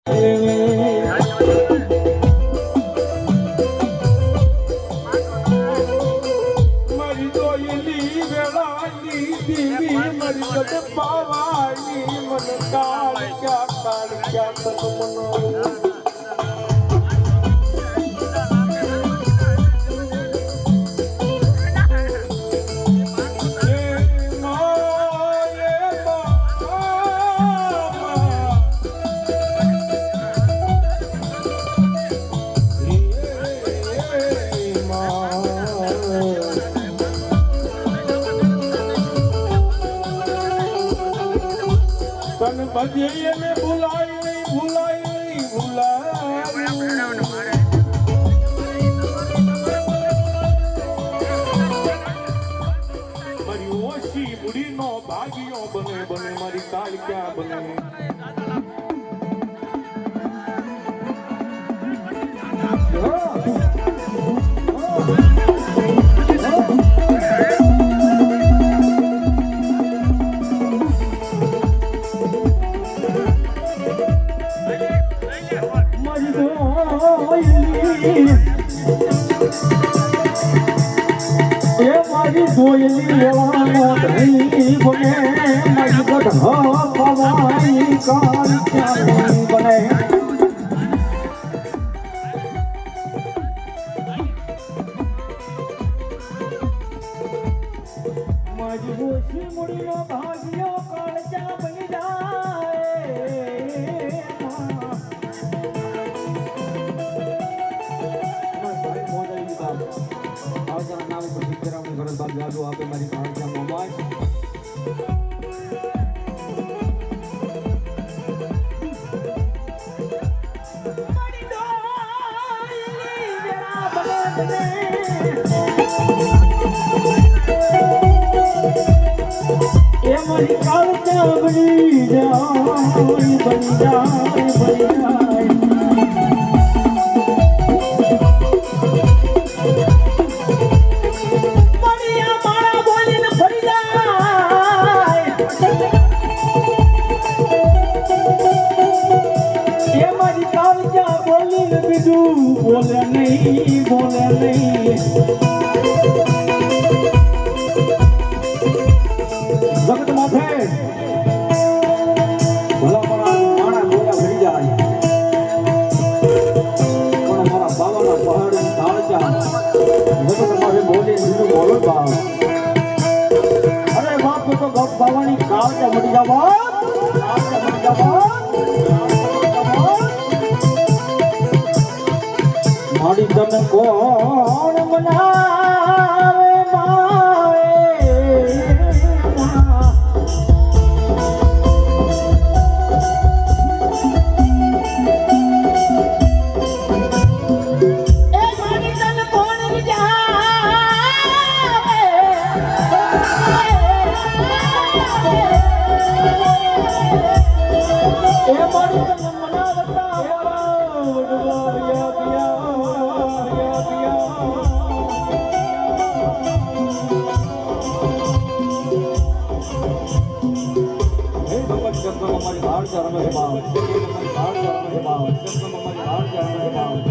મારી જોયેલી વેળાની દેવી મારી કદ પાવાની મન કાળ ક્યાં તન મનો બધી મેં ભૂલાઈ નહીં મારી ઓછી બુઢીનો ભાગ્યો બને મારી કાળ ક્યાં બને મારી જોયેલી વેળાનો ધણી બને મારી બધા પવાઈ કાળ ક્યાં બને મારી ઓછી મૂડીનો ભાગ્યો કાળ ક્યાં બની જાદુ આપે મારી કાળજા મોમાય એ મારી કાળજા બની જાય બોલે નહીં જગત માથે ભલા માણા ગોળા ભરી જાય પણ મારા બાવાના પહાડ કાળજા જગત માથે બોલે બીજું બોલો બાપ અરે બાપ તો બાવાની કાળજા મટી જાવ મારી તને કોણ મનાવે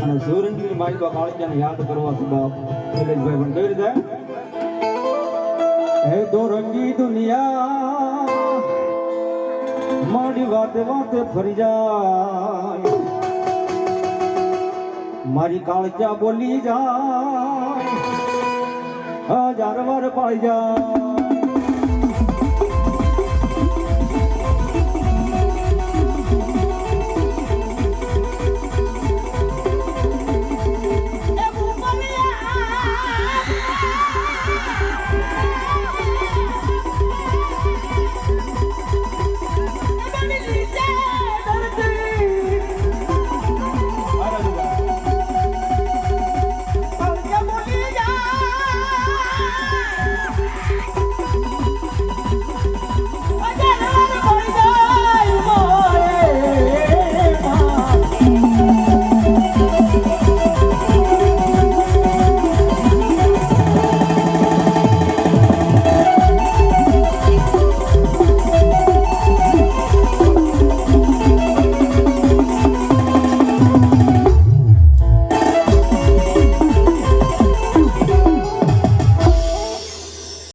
અને સૌરંગીની માઈ તો કાળજાને યાદ કરવા છે બાપ શૈલેષભાઈ પણ કઈ રીતે હે દોરંગી દુનિયા મારી વાતે ફરી જાય મારી કાળજા બોલી જાય હજાર વાર પાઈ જાય